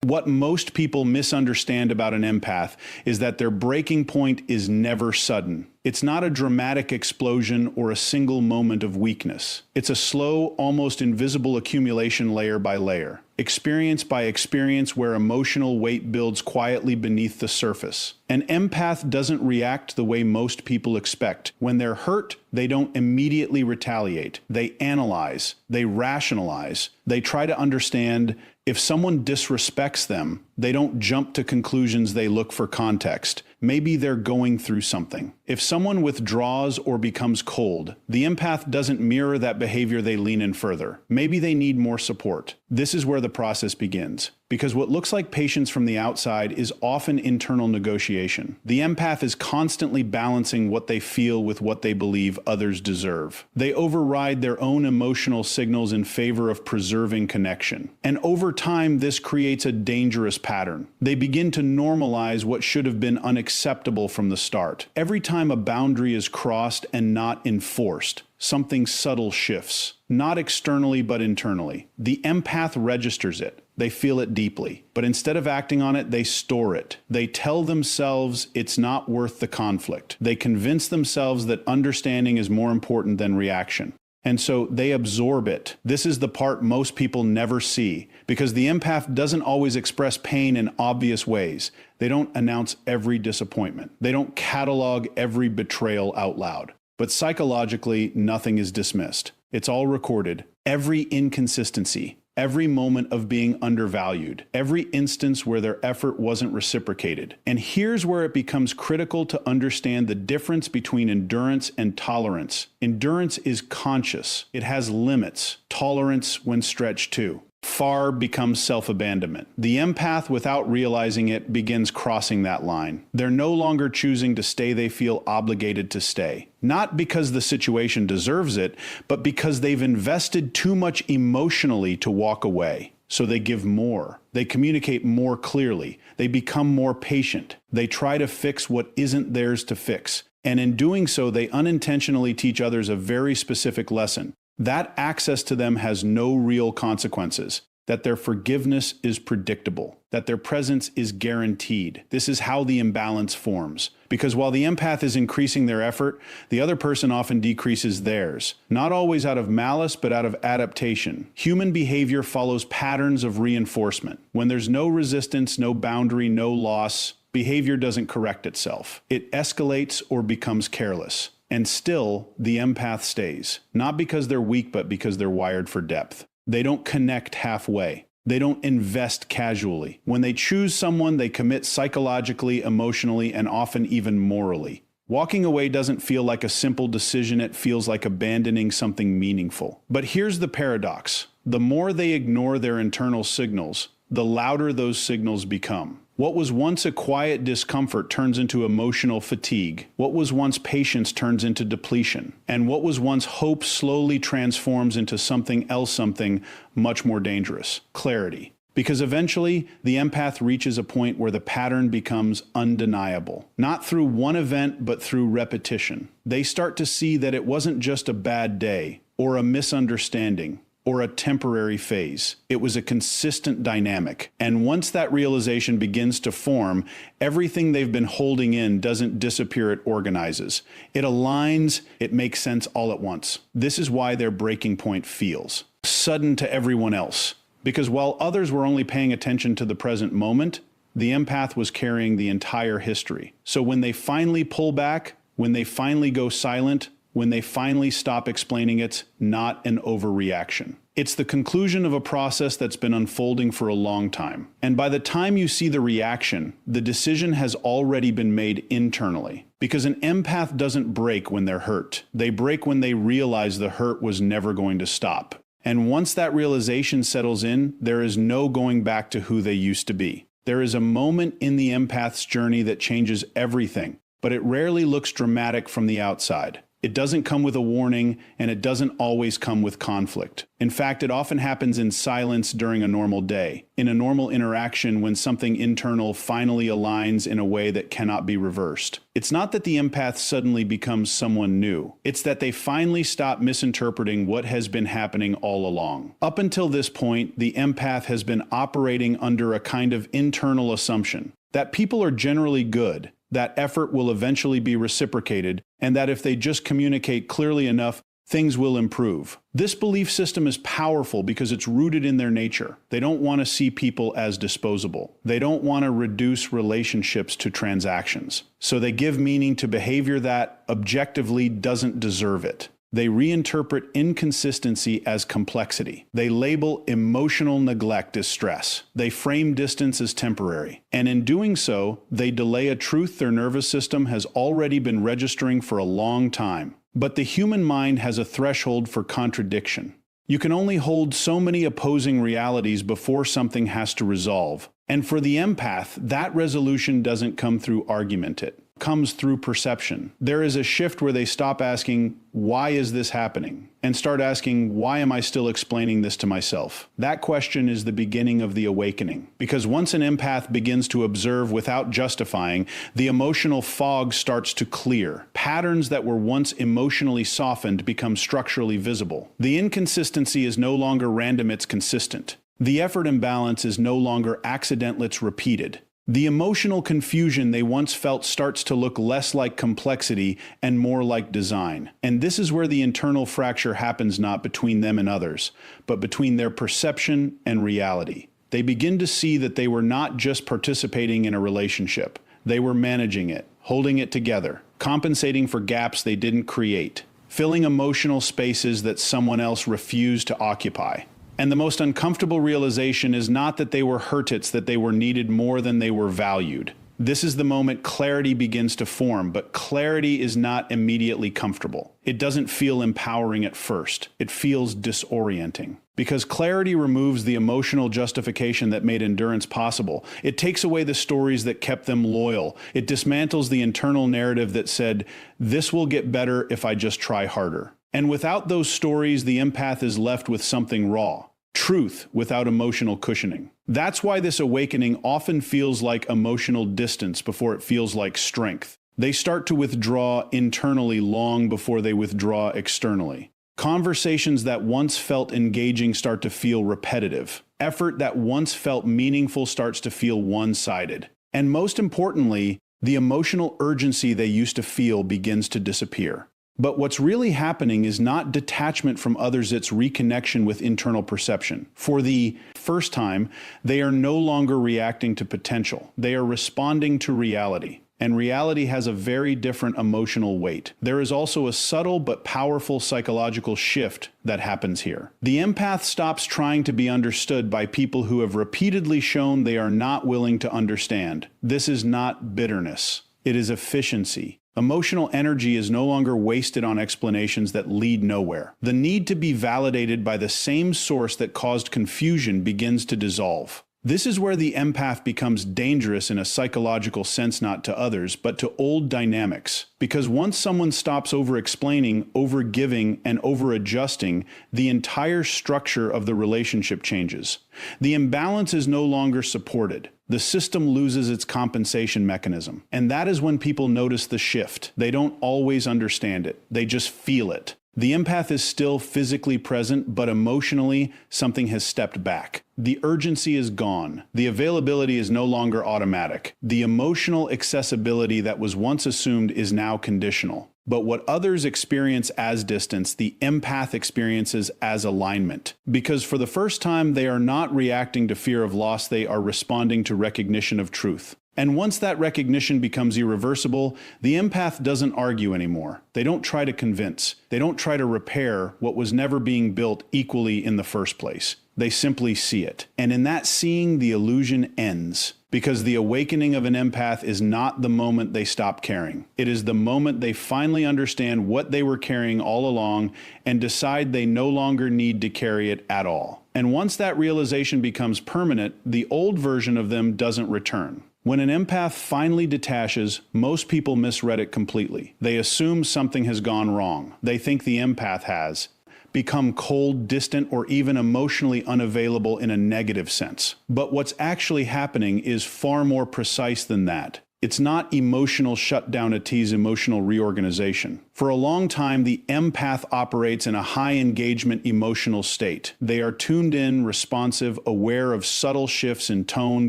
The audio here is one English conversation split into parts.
What most people misunderstand about an empath is that their breaking point is never sudden. It's not a dramatic explosion or a single moment of weakness. It's a slow, almost invisible accumulation layer by layer, experience by experience, where emotional weight builds quietly beneath the surface. An empath doesn't react the way most people expect. When they're hurt, they don't immediately retaliate. They analyze, they rationalize, they try to understand. If someone disrespects them, they don't jump to conclusions, they look for context. Maybe they're going through something. If someone withdraws or becomes cold, the empath doesn't mirror that behavior, they lean in further. Maybe they need more support. This is where the process begins. Because what looks like patience from the outside is often internal negotiation. The empath is constantly balancing what they feel with what they believe others deserve. They override their own emotional signals in favor of preserving connection. And over time, this creates a dangerous pattern. They begin to normalize what should have been unacceptable from the start. Every time a boundary is crossed and not enforced, something subtle shifts. Not externally, but internally. The empath registers it. They feel it deeply. But instead of acting on it, they store it. They tell themselves it's not worth the conflict. They convince themselves that understanding is more important than reaction. And so they absorb it. This is the part most people never see, because the empath doesn't always express pain in obvious ways. They don't announce every disappointment. They don't catalog every betrayal out loud. But psychologically, nothing is dismissed. It's all recorded. Every inconsistency, every moment of being undervalued, every instance where their effort wasn't reciprocated. And here's where it becomes critical to understand the difference between endurance and tolerance. Endurance is conscious. It has limits. Tolerance, when stretched too far, becomes self-abandonment. The empath, without realizing it, begins crossing that line. They're no longer choosing to stay, they feel obligated to stay. Not because the situation deserves it, but because they've invested too much emotionally to walk away. So they give more. They communicate more clearly. They become more patient. They try to fix what isn't theirs to fix. And in doing so, they unintentionally teach others a very specific lesson. That access to them has no real consequences, that their forgiveness is predictable, that their presence is guaranteed. This is how the imbalance forms. Because while the empath is increasing their effort, the other person often decreases theirs. Not always out of malice, but out of adaptation. Human behavior follows patterns of reinforcement. When there's no resistance, no boundary, no loss, behavior doesn't correct itself. It escalates or becomes careless. And still, the empath stays. Not because they're weak, but because they're wired for depth. They don't connect halfway. They don't invest casually. When they choose someone, they commit psychologically, emotionally, and often even morally. Walking away doesn't feel like a simple decision, it feels like abandoning something meaningful. But here's the paradox. The more they ignore their internal signals, the louder those signals become. What was once a quiet discomfort turns into emotional fatigue. What was once patience turns into depletion. And what was once hope slowly transforms into something else, something much more dangerous: clarity. Because eventually, the empath reaches a point where the pattern becomes undeniable. Not through one event, but through repetition. They start to see that it wasn't just a bad day, or a misunderstanding, or a temporary phase. It was a consistent dynamic. And once that realization begins to form, everything they've been holding in doesn't disappear, it organizes. It aligns, it makes sense all at once. This is why their breaking point feels sudden to everyone else. Because while others were only paying attention to the present moment, the empath was carrying the entire history. So when they finally pull back, when they finally go silent, when they finally stop explaining, it's not an overreaction. It's the conclusion of a process that's been unfolding for a long time. And by the time you see the reaction, the decision has already been made internally. Because an empath doesn't break when they're hurt. They break when they realize the hurt was never going to stop. And once that realization settles in, there is no going back to who they used to be. There is a moment in the empath's journey that changes everything, but it rarely looks dramatic from the outside. It doesn't come with a warning, and it doesn't always come with conflict. In fact, it often happens in silence during a normal day, in a normal interaction when something internal finally aligns in a way that cannot be reversed. It's not that the empath suddenly becomes someone new. It's that they finally stop misinterpreting what has been happening all along. Up until this point, the empath has been operating under a kind of internal assumption that people are generally good, that effort will eventually be reciprocated, and that if they just communicate clearly enough, things will improve. This belief system is powerful because it's rooted in their nature. They don't want to see people as disposable. They don't want to reduce relationships to transactions. So they give meaning to behavior that objectively doesn't deserve it. They reinterpret inconsistency as complexity. They label emotional neglect as stress. They frame distance as temporary. And in doing so, they delay a truth their nervous system has already been registering for a long time. But the human mind has a threshold for contradiction. You can only hold so many opposing realities before something has to resolve. And for the empath, that resolution doesn't come through argument. It comes through perception. There is a shift where they stop asking, why is this happening? And start asking, why am I still explaining this to myself? That question is the beginning of the awakening. Because once an empath begins to observe without justifying, the emotional fog starts to clear. Patterns that were once emotionally softened become structurally visible. The inconsistency is no longer random, it's consistent. The effort imbalance is no longer accidental, it's repeated. The emotional confusion they once felt starts to look less like complexity and more like design. And this is where the internal fracture happens, not between them and others, but between their perception and reality. They begin to see that they were not just participating in a relationship. They were managing it, holding it together, compensating for gaps they didn't create, filling emotional spaces that someone else refused to occupy. And the most uncomfortable realization is not that they were hurt, it's that they were needed more than they were valued. This is the moment clarity begins to form, but clarity is not immediately comfortable. It doesn't feel empowering at first. It feels disorienting. Because clarity removes the emotional justification that made endurance possible. It takes away the stories that kept them loyal. It dismantles the internal narrative that said, this will get better if I just try harder. And without those stories, the empath is left with something raw. Truth without emotional cushioning. That's why this awakening often feels like emotional distance before it feels like strength. They start to withdraw internally long before they withdraw externally. Conversations that once felt engaging start to feel repetitive. Effort that once felt meaningful starts to feel one-sided. And most importantly, the emotional urgency they used to feel begins to disappear. But what's really happening is not detachment from others, it's reconnection with internal perception. For the first time, they are no longer reacting to potential. They are responding to reality. And reality has a very different emotional weight. There is also a subtle but powerful psychological shift that happens here. The empath stops trying to be understood by people who have repeatedly shown they are not willing to understand. This is not bitterness. It is efficiency. Emotional energy is no longer wasted on explanations that lead nowhere. The need to be validated by the same source that caused confusion begins to dissolve. This is where the empath becomes dangerous in a psychological sense, not to others, but to old dynamics. Because once someone stops over-explaining, over-giving, and over-adjusting, the entire structure of the relationship changes. The imbalance is no longer supported. The system loses its compensation mechanism. And that is when people notice the shift. They don't always understand it. They just feel it. The empath is still physically present, but emotionally, something has stepped back. The urgency is gone. The availability is no longer automatic. The emotional accessibility that was once assumed is now conditional. But what others experience as distance, the empath experiences as alignment. Because for the first time, they are not reacting to fear of loss, they are responding to recognition of truth. And once that recognition becomes irreversible, the empath doesn't argue anymore. They don't try to convince. They don't try to repair what was never being built equally in the first place. They simply see it. And in that seeing, the illusion ends. Because the awakening of an empath is not the moment they stop caring. It is the moment they finally understand what they were carrying all along and decide they no longer need to carry it at all. And once that realization becomes permanent, the old version of them doesn't return. When an empath finally detaches, most people misread it completely. They assume something has gone wrong. They think the empath has become cold, distant, or even emotionally unavailable in a negative sense. But what's actually happening is far more precise than that. It's not emotional shutdown, it is emotional reorganization. For a long time, the empath operates in a high engagement emotional state. They are tuned in, responsive, aware of subtle shifts in tone,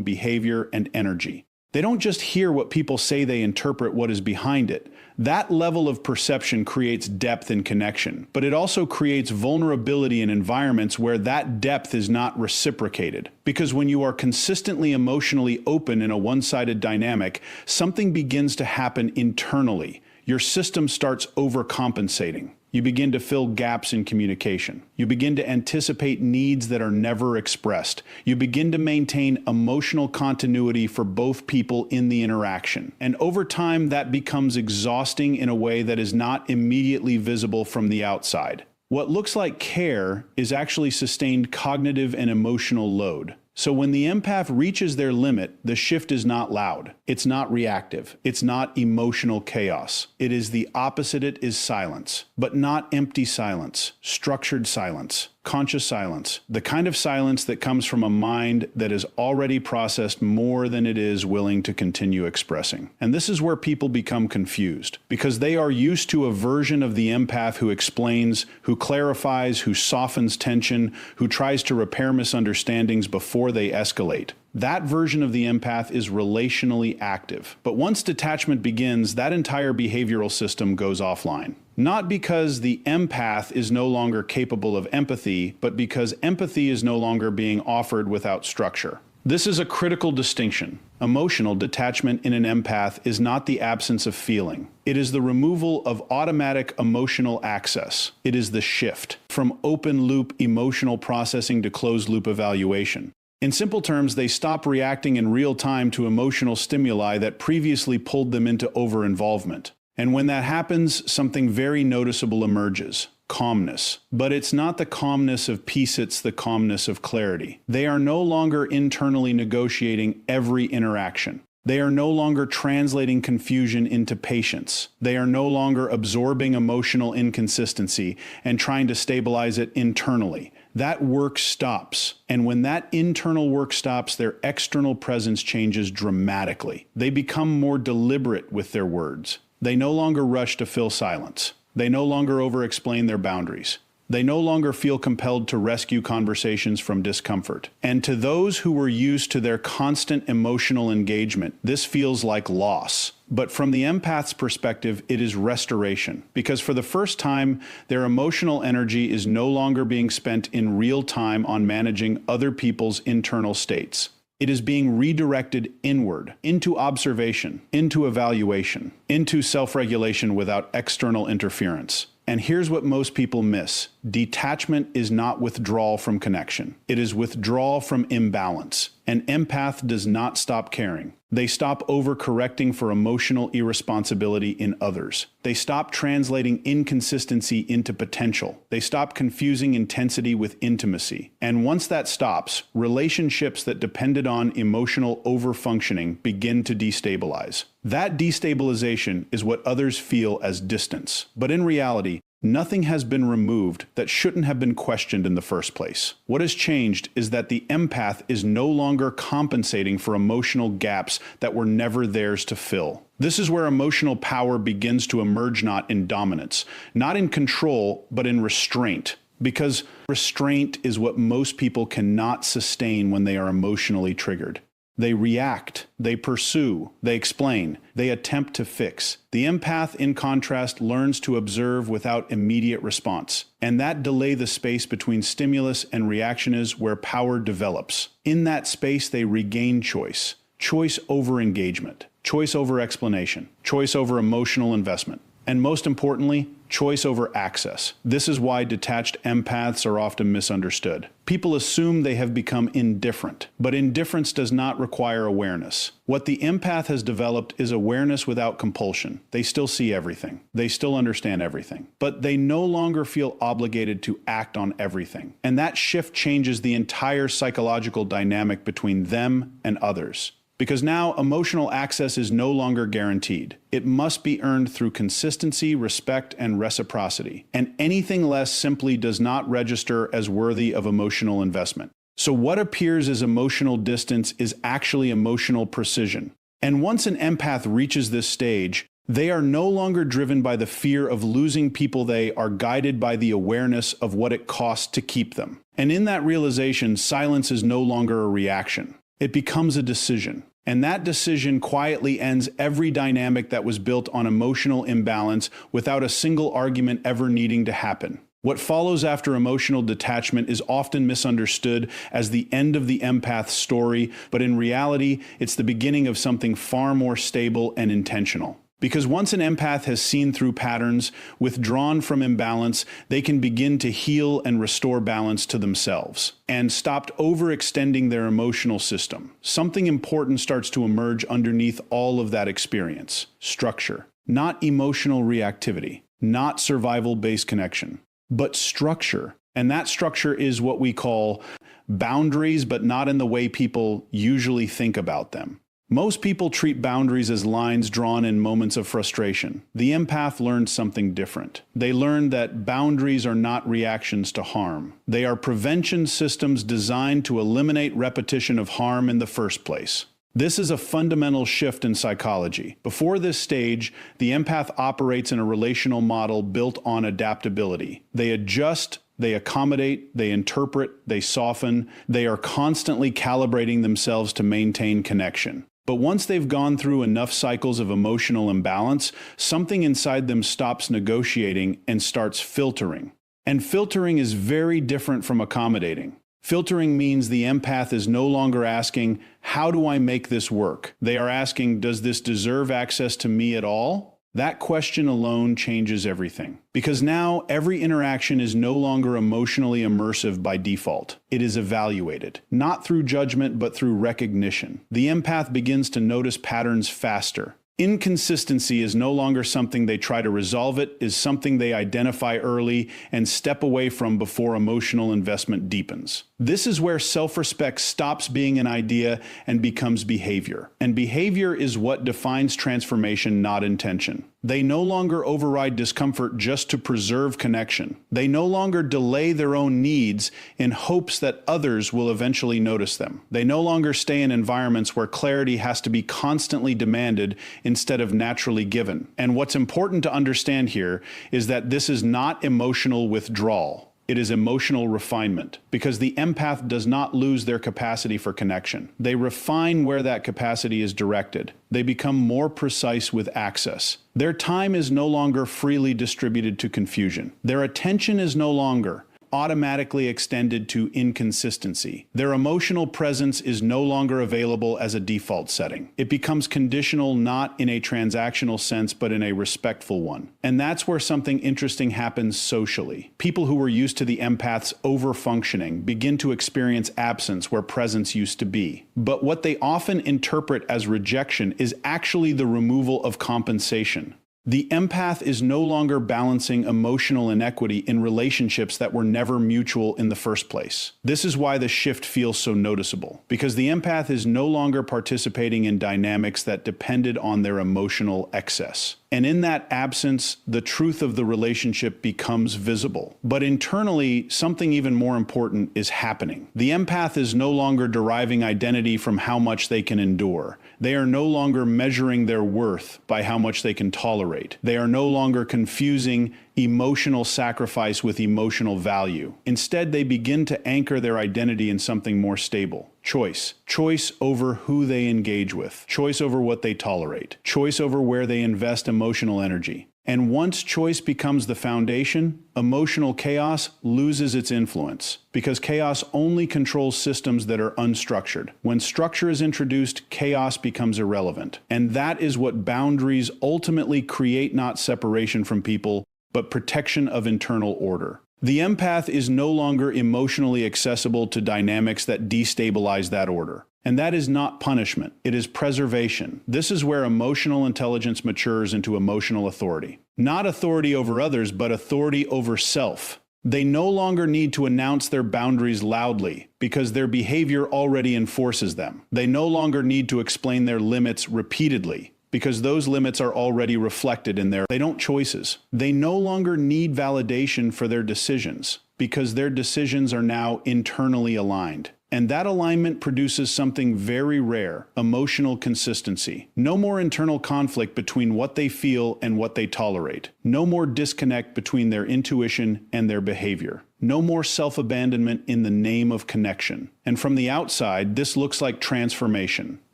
behavior, and energy. They don't just hear what people say, they interpret what is behind it. That level of perception creates depth and connection, but it also creates vulnerability in environments where that depth is not reciprocated. Because when you are consistently emotionally open in a one-sided dynamic, something begins to happen internally. Your system starts overcompensating. You begin to fill gaps in communication. You begin to anticipate needs that are never expressed. You begin to maintain emotional continuity for both people in the interaction. And over time, that becomes exhausting in a way that is not immediately visible from the outside. What looks like care is actually sustained cognitive and emotional load. So when the empath reaches their limit, the shift is not loud. It's not reactive. It's not emotional chaos. It is the opposite. It is silence, but not empty silence, structured silence, conscious silence, the kind of silence that comes from a mind that has already processed more than it is willing to continue expressing. And this is where people become confused, because they are used to a version of the empath who explains, who clarifies, who softens tension, who tries to repair misunderstandings before they escalate. That version of the empath is relationally active. But once detachment begins, that entire behavioral system goes offline. Not because the empath is no longer capable of empathy, but because empathy is no longer being offered without structure. This is a critical distinction. Emotional detachment in an empath is not the absence of feeling. It is the removal of automatic emotional access. It is the shift from open-loop emotional processing to closed-loop evaluation. In simple terms, they stop reacting in real time to emotional stimuli that previously pulled them into over-involvement. And when that happens, something very noticeable emerges: calmness. But it's not the calmness of peace, it's the calmness of clarity. They are no longer internally negotiating every interaction. They are no longer translating confusion into patience. They are no longer absorbing emotional inconsistency and trying to stabilize it internally. That work stops. And when that internal work stops, their external presence changes dramatically. They become more deliberate with their words. They no longer rush to fill silence. They no longer over-explain their boundaries. They no longer feel compelled to rescue conversations from discomfort. And to those who were used to their constant emotional engagement, this feels like loss. But from the empath's perspective, it is restoration. Because for the first time, their emotional energy is no longer being spent in real time on managing other people's internal states. It is being redirected inward, into observation, into evaluation, into self-regulation without external interference. And here's what most people miss. Detachment is not withdrawal from connection. It is withdrawal from imbalance. An empath does not stop caring. They stop overcorrecting for emotional irresponsibility in others. They stop translating inconsistency into potential. They stop confusing intensity with intimacy. And once that stops, relationships that depended on emotional overfunctioning begin to destabilize. That destabilization is what others feel as distance. But in reality, nothing has been removed that shouldn't have been questioned in the first place. What has changed is that the empath is no longer compensating for emotional gaps that were never theirs to fill. This is where emotional power begins to emerge, not in dominance, not in control, but in restraint. Because restraint is what most people cannot sustain when they are emotionally triggered. They react, they pursue, they explain, they attempt to fix. The empath, in contrast, learns to observe without immediate response. And that delay, the space between stimulus and reaction, is where power develops. In that space, they regain choice. Choice over engagement, choice over explanation, choice over emotional investment. And most importantly, choice over access. This is why detached empaths are often misunderstood. People assume they have become indifferent, but indifference does not require awareness. What the empath has developed is awareness without compulsion. They still see everything. They still understand everything. But they no longer feel obligated to act on everything. And that shift changes the entire psychological dynamic between them and others. because now emotional access is no longer guaranteed. It must be earned through consistency, respect, and reciprocity, and anything less simply does not register as worthy of emotional investment. So what appears as emotional distance is actually emotional precision. And once an empath reaches this stage, they are no longer driven by the fear of losing people. They are guided by the awareness of what it costs to keep them. And in that realization, silence is no longer a reaction. It becomes a decision. And that decision quietly ends every dynamic that was built on emotional imbalance without a single argument ever needing to happen. What follows after emotional detachment is often misunderstood as the end of the empath's story, but in reality, it's the beginning of something far more stable and intentional. Because once an empath has seen through patterns, withdrawn from imbalance, they can begin to heal and restore balance to themselves, and stopped overextending their emotional system. Something important starts to emerge underneath all of that experience: structure. Not emotional reactivity, not survival-based connection, but structure. And that structure is what we call boundaries, but not in the way people usually think about them. Most people treat boundaries as lines drawn in moments of frustration. The empath learned something different. They learned that boundaries are not reactions to harm. They are prevention systems designed to eliminate repetition of harm in the first place. This is a fundamental shift in psychology. Before this stage, the empath operates in a relational model built on adaptability. They adjust, they accommodate, they interpret, they soften. They are constantly calibrating themselves to maintain connection. But once they've gone through enough cycles of emotional imbalance, something inside them stops negotiating and starts filtering. And filtering is very different from accommodating. Filtering means the empath is no longer asking, "How do I make this work?" They are asking, "Does this deserve access to me at all?" That question alone changes everything. Because now every interaction is no longer emotionally immersive by default. It is evaluated, not through judgment, but through recognition. The empath begins to notice patterns faster. Inconsistency is no longer something they try to resolve, it is something they identify early and step away from before emotional investment deepens. This is where self-respect stops being an idea and becomes behavior. And behavior is what defines transformation, not intention. They no longer override discomfort just to preserve connection. They no longer delay their own needs in hopes that others will eventually notice them. They no longer stay in environments where clarity has to be constantly demanded instead of naturally given. And what's important to understand here is that this is not emotional withdrawal. It is emotional refinement, because the empath does not lose their capacity for connection. They refine where that capacity is directed. They become more precise with access. Their time is no longer freely distributed to confusion. Their attention is no longer automatically extended to inconsistency. Their emotional presence is no longer available as a default setting. It becomes conditional, not in a transactional sense, but in a respectful one. And that's where something interesting happens socially. People who were used to the empath's overfunctioning begin to experience absence where presence used to be. But what they often interpret as rejection is actually the removal of compensation. The empath is no longer balancing emotional inequity in relationships that were never mutual in the first place. This is why the shift feels so noticeable, because the empath is no longer participating in dynamics that depended on their emotional excess. And in that absence, the truth of the relationship becomes visible. But internally, something even more important is happening. The empath is no longer deriving identity from how much they can endure. They are no longer measuring their worth by how much they can tolerate. They are no longer confusing emotional sacrifice with emotional value. Instead, they begin to anchor their identity in something more stable. Choice. Choice over who they engage with. Choice over what they tolerate. Choice over where they invest emotional energy. And once choice becomes the foundation, emotional chaos loses its influence, because chaos only controls systems that are unstructured. When structure is introduced, chaos becomes irrelevant. And that is what boundaries ultimately create, not separation from people, but protection of internal order. The empath is no longer emotionally accessible to dynamics that destabilize that order. And that is not punishment, it is preservation. This is where emotional intelligence matures into emotional authority. Not authority over others, but authority over self. They no longer need to announce their boundaries loudly because their behavior already enforces them. They no longer need to explain their limits repeatedly because those limits are already reflected in they don't choices. They no longer need validation for their decisions because their decisions are now internally aligned. And that alignment produces something very rare, emotional consistency. No more internal conflict between what they feel and what they tolerate. No more disconnect between their intuition and their behavior. No more self-abandonment in the name of connection. And from the outside, this looks like transformation.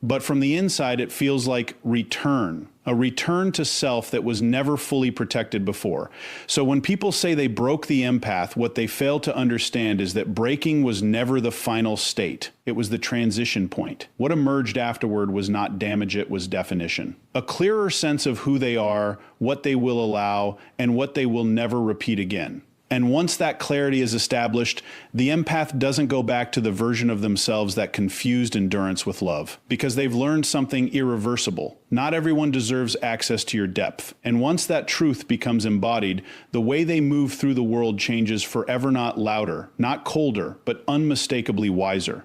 But from the inside, it feels like return. A return to self that was never fully protected before. So when people say they broke the empath, what they fail to understand is that breaking was never the final state. It was the transition point. What emerged afterward was not damage, it was definition. A clearer sense of who they are, what they will allow, and what they will never repeat again. And once that clarity is established, the empath doesn't go back to the version of themselves that confused endurance with love, because they've learned something irreversible. Not everyone deserves access to your depth. And once that truth becomes embodied, the way they move through the world changes forever, not louder, not colder, but unmistakably wiser.